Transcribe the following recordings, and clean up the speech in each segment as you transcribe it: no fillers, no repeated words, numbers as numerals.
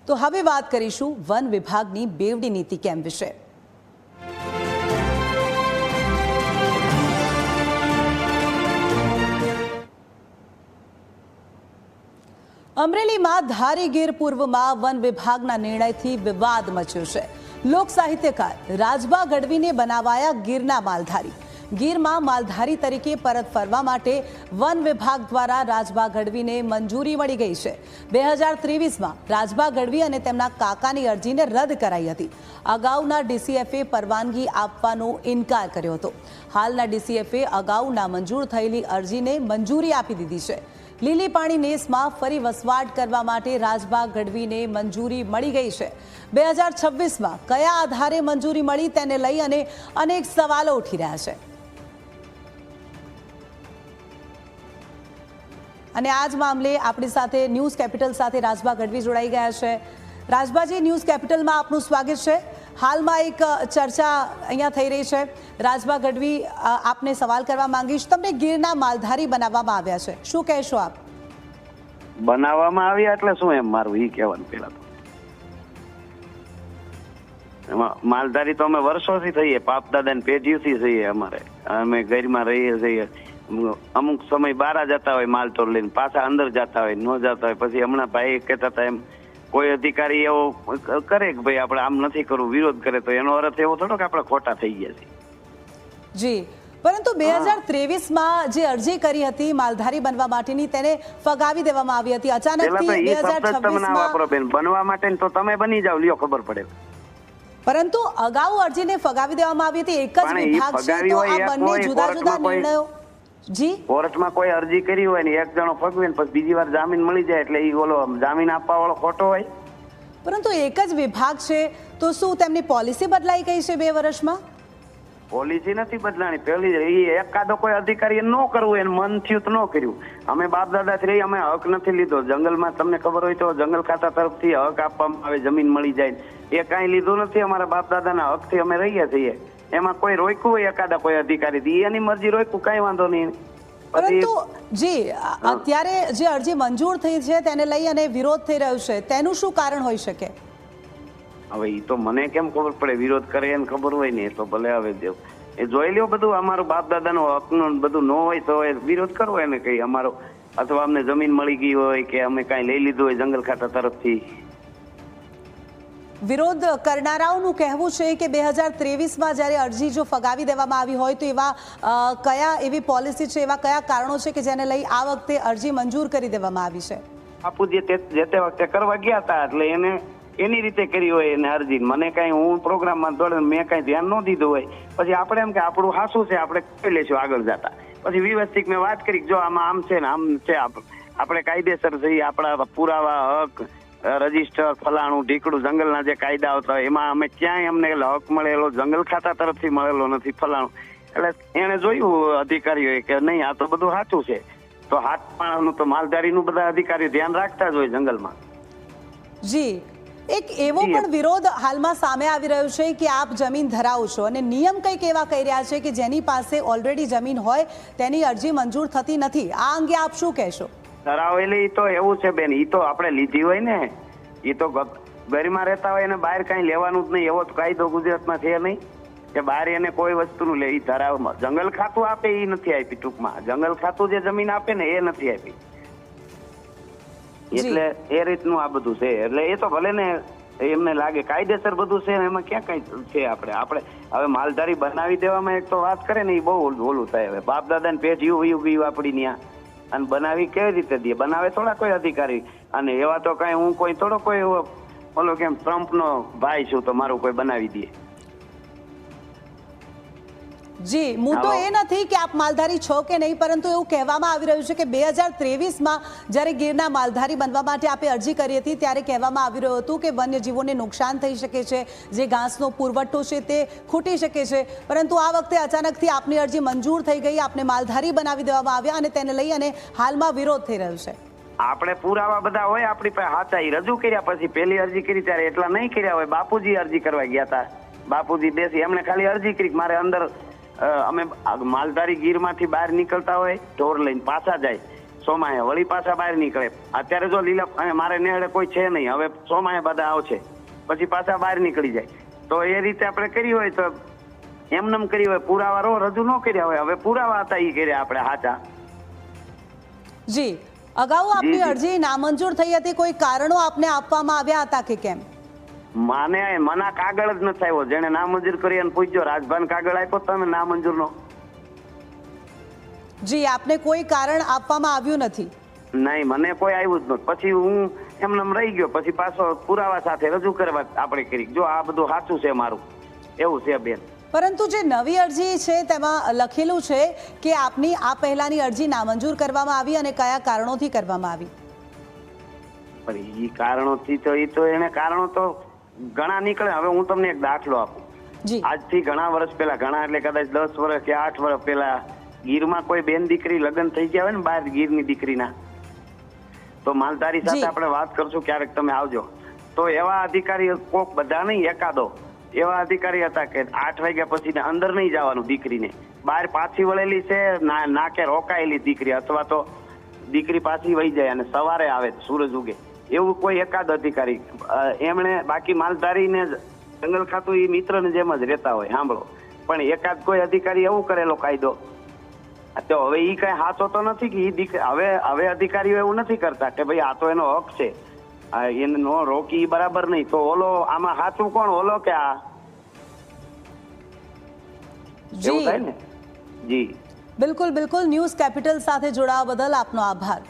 તો હવે વાત કરીશું વન વિભાગની બેવડી નીતિ કેમ્પ વિશે। અમરેલીમાં ધારી ગીર પૂર્વમાં વન વિભાગના નિર્ણયથી વિવાદ મચ્યો છે। લોક સાહિત્યકાર રાજબા ગઢવીને બનાવાયા ગીરના માલધારી। ગીરમાં માલધારી તરીકે પરત ફરવા માટે વન વિભાગ દ્વારા રાજબા ગઢવીને મંજૂરી મળી ગઈ છે। 2023માં રાજબા ગઢવી અને તેમના કાકાની અરજીને રદ કરાઈ હતી। અગાઉના ડીસીએફએ પરવાનગી આપવાનો ઇનકાર કર્યો હતો। હાલના ડીસીએફએ અગાઉના મંજૂર થયેલી અરજીને મંજૂરી આપી દીધી છે। લીલી પાણી નેસમાં ફરી વસવાટ કરવા માટે રાજબા ગઢવીને મંજૂરી મળી ગઈ છે। 2026માં કયા આધારે મંજૂરી મળી તેને લઈ અને અનેક સવાલો ઉઠી રહ્યા છે। અને આ જ મામલે આપણી સાથે ન્યૂઝ કેપિટલ સાથે રાજબા ગઢવી જોડાઈ ગયા છે। રાજબાજી, ન્યૂઝ કેપિટલમાં આપનું સ્વાગત છે। હાલમાં એક ચર્ચા અહીંયા થઈ રહી છે। રાજબા ગઢવી, આપને સવાલ કરવા માંગીશ, તમને ગીરના માલધારી બનાવવામાં આવ્યા છે, શું કહેશો આપ? બનાવવામાં આવ્યા એટલે શું એમ મારું ઈ કહેવાનું પેલા તો એમાં માલધારી તો અમે વર્ષોથી થઈએ, બાપ દાદાની પેઢીઓથી થઈએ। અમે ગીરમાં રહીએ છીએ। અમુક સમય બહાર જતા હોય માલ લઈને, પાછા અંદર જતા હોય, ન જતા હોય। પછી હમણાં ભાઈ કહેતા હતા એમ કોઈ અધિકારી એવો કરે કે ભાઈ આપણે આમ નથી કરવું, વિરોધ કરે, તો એનો અર્થ એવો થોડો કે આપણે ખોટા થઈ ગયા છીએ। જી, પરંતુ 2023માં જે અરજી કરી હતી માલધારી બનવા માટેની તેને ફગાવી દેવામાં આવી હતી। અચાનકથી 2026માં બનવા માટે તો તમે બની જાવ, લ્યો ખબર પડે। પરંતુ અગાઉ અરજીને ફગાવી દેવામાં આવી હતી। એક જ વિભાગ છે, તો આ બંને જુદા જુદા નિર્ણયો। જી, કોર્ટમાં કોઈ અરજી કરી હોય ને એક જણો ફગવે ને પછી બીજી વાર જામીન મળી જાય એટલે ઈ ઓલો જામીન આપવા વાળો ખોટો હોય। પરંતુ એક જ વિભાગ છે, તો શું તેમની પોલિસી બદલાઈ ગઈ છે 2 વર્ષમાં? પોલિસી નથી બદલાણી। પેલી એકાદો કોઈ અધિકારી ન કરવું એને મન થયું તો ન કર્યું। અમે બાપ દાદા થી અમે હક નથી લીધો। જંગલમાં તમને ખબર હોય તો જંગલ ખાતા તરફથી હક આપવામાં આવે, જમીન મળી જાય, એ કાંઈ લીધું નથી। અમારા બાપ દાદાના હક થી અમે રહીએ છીએ। એમાં કોઈ રોક્યું હોય એકાદા કોઈ અધિકારી, એની મરજી રોક્યું, કઈ વાંધો નહીં। પરંતુ જી, અત્યારે જે અરજી મંજૂર થઈ છે તેને લઈ અને વિરોધ થઈ રહ્યો છે, તેનું શું કારણ હોઈ શકે? હવે એ તો મને કેમ ખબર પડે? વિરોધ કરે એને ખબર હોય ને, એ તો ભલે હવે એ જોઈ લ્યો બધું। અમારું બાપ દાદાનો હકનું બધું ન હોય તો વિરોધ કરવો એને કઈ અમારો, અથવા અમને જમીન મળી ગઈ હોય કે અમે કઈ લઈ લીધું હોય જંગલ ખાતા તરફથી। વિરોધ કરનારાઓનું કહેવું છે કે 2023માં જ્યારે અરજી જો ફગાવી દેવામાં આવી હોય તો એવા કયા એવી પોલિસી છે, એવા કયા કારણો છે કે જેને લઈ આ વખતે અરજી મંજૂર કરી દેવામાં આવી છે? બાપુ જે તે વખતે કરવા ગયા હતા એટલે એને એની રીતે કરી હોય એને અરજી। મને કઈ હું પ્રોગ્રામમાં દોડે મેં કઈ ધ્યાન ન દીધું હોય, પછી આપણે એમ કે આપણું હાસું છે આપણે કરી લેશું આગળ જતા। પછી વ્યવસ્થિત મેં વાત કરી જો આમાં આમ છે ને આમ છે, આપણે કાયદેસર છીએ, આપણા પુરાવા, હક, રજીસ્ટર, ફલાણું ઢીકડું, જંગલના જે કાયદા આવતા હોય એમાં અમે ક્યાંય અમને હક મળેલો જંગલ ખાતા તરફથી મળેલો નથી, ફલાણું। એટલે એને જોયું અધિકારીઓએ કે નહીં આ તો બધું સાચું છે, તો હાથ પાણાનું તો માલધારીનું બધા અધિકારીઓ ધ્યાન રાખતા જ હોય જંગલમાં। જી, એક એવો પણ વિરોધ હાલમાં સામે આવી રહ્યો છે કે આપ જમીન ધરાવો છો અને નિયમ કંઈક એવા કહી રહ્યા છે કે જેની પાસે ઓલરેડી જમીન હોય તેની અરજી મંજૂર થતી નથી। આ અંગે આપ શું કહેશો? ધરાવેલી તો એવું છે બેન, ઈ તો આપણે લીધી હોય ને, એ તો ઘરમાં રહેતા હોય એને બહાર કઈ લેવાનું જ નહીં, એવો કાયદો ગુજરાતમાં છે નહીં કે બહાર એને કોઈ વસ્તુનું લે। ધરાવમાં જંગલ ખાતું આપે એ નથી આપી, ટૂંકમાં જંગલ ખાતું જે જમીન આપે ને એ નથી આપી। એટલે એ રીતનું આ બધું છે। એટલે એ તો ભલે ને એમને લાગે કાયદેસર બધું છે, એમાં ક્યાં કઈ છે? આપણે હવે માલધારી બનાવી દેવામાં એક તો વાત કરે ને એ બહુ ઓલું થાય। હવે બાપ દાદાની પેઢીઓ ગયું આપડી ત્યાં, અને બનાવી કેવી રીતે દે? બનાવે થોડા કોઈ અધિકારી? અને એવા તો કઈ હું કોઈ થોડો કોઈ ઓલો કેમ ટ્રમ્પનો ભાઈ છું તો મારું કોઈ બનાવી દે? જી, મુદ્દો એ નથી કે આપ માલધારી છો કે નહીં, પરંતુ એવું કહેવામાં આવી રહ્યું છે કે 2023માં જ્યારે ગીરના માલધારી બનવા માટે આપે અરજી કરી હતી ત્યારે કહેવામાં આવી રહ્યું હતું કે વન્યજીવોને નુકસાન થઈ શકે છે, જે ઘાસનો પુરવઠો છે તે ખૂટી શકે છે, પરંતુ આ વખતે અચાનકથી આપની અરજી મંજૂર થઈ ગઈ, આપને માલધારી બનાવી દેવામાં આવ્યા અને તેને લઈ અને હાલમાં વિરોધ થઈ રહ્યો છે। આપણે પુરાવા બધા હોય આપણી પાસે હાચા, રજૂ કર્યા પછી પેલી અરજી કરી ત્યારે એટલા નહીં કર્યા હોય। બાપુજી અરજી કરવા ગયા હતા, બાપુજી દેશી, એમણે ખાલી અરજી કરી મારે અંદર અમે માલધારી ગીરમાંથી બહાર નીકળતા હોય ઢોર લઈને પાછા જાય, સોમાએ વળી પાછા બહાર નીકળે. અત્યારે જો લીલા અને મારે નેહડે કોઈ છે નહીં, હવે સોમાએ બધા આવશે પછી પાછા બહાર નીકળી જાય. તો એ રીતે આપણે કરી હોય તો એમનેમ કરી હોય, પુરાવા રજૂ ન કર્યા હોય. હવે પુરાવા હતા એ કર્યા આપણે સાચા. જી, અગાઉ આપની જી. અરજી નામંજૂર થઈ હતી, કોઈ કારણો આપને આપવામાં આવ્યા હતા કે કેમ? મના કાગળ જ નથી આવ્યો. જેને નામંજૂર કરી એને પૂછજો, રાજભાન કાગળ આપ્યો તમે નામંજૂરનો? જી, આપને કોઈ કારણ આપવામાં આવ્યું નથી? નહીં, મને કોઈ આવ્યું જ નહોતું. પછી હું એમને રહી ગયો, પછી પાછો પુરાવા સાથે રજૂ કરવા આપણે કરી, જો આ બધું સાચું છે મારું, એવું છે બેન. પરંતુ જે નવી અરજી છે તેમાં લખેલું છે કે આપની આ પહેલાની અરજી નામંજૂર કરવામાં આવી અને કયા કારણોથી કરવામાં આવી? પણ એ કારણોથી તો એને કારણો તો ઘણા નીકળે. હવે હું તમને એક દાખલો આપું. જી, આજથી ઘણા વર્ષ પહેલા, ઘણા એટલે કદાચ 10 વર્ષ કે 8 વર્ષ પહેલા ગીરમાં કોઈ બેન દીકરી લગ્ન થઈ ગયા હોય ને બહાર ગીરની દીકરીના, તો માલધારી સાથે આપણે વાત કરશું ક્યારેક, તમે આવજો. તો એવા અધિકારી કોક, બધા નહીં, એકાદો એવા અધિકારી હતા કે 8 વાગ્યા પછી અંદર નહીં જવાનું દીકરીને, બહાર પાછી વળેલી છે, નાકે રોકાયેલી દીકરી, અથવા તો દીકરી પાછી વહી જાય અને સવારે આવે સૂરજ ઉગે, એવું કોઈ એકાદ અધિકારી એમણે. બાકી માલધારીને જંગલ ખાતું એ મિત્રને જેમ જ રહેતા હોય, સાંભળો. પણ એકાદ કોઈ અધિકારી એવું કરેલો કાયદો, તો હવે એ કઈ સાચો તો નથી કે એ દીકરી. હવે અધિકારીઓ એવું નથી કરતા કે ભાઈ આ તો એનો હક છે, એને નો રોકી બરાબર નહીં. તો ઓલો આમાં સાચું કોણ, ઓલો કે આ? એવું થાય ને. જી બિલકુલ બિલકુલ. ન્યૂઝ કેપિટલ સાથે જોડાવા બદલ આપનો આભાર.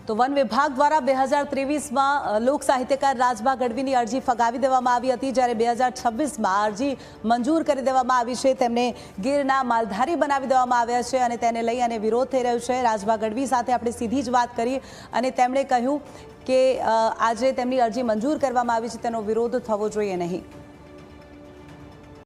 તો વન વિભાગ દ્વારા 2023માં લોક સાહિત્યકાર રાજભા ગઢવીની અરજી ફગાવી દેવામાં આવી હતી, જ્યારે 2026માં અરજી મંજૂર કરી દેવામાં આવી છે. તેમને ગીરના માલધારી બનાવી દેવામાં આવ્યા છે અને તેને લઈ અને વિરોધ થઈ રહ્યો છે. રાજભા ગઢવી સાથે આપણે સીધી જ વાત કરી અને તેમણે કહ્યું કે આજે તેમની અરજી મંજૂર કરવામાં આવી છે, તેનો વિરોધ થવો જોઈએ નહીં.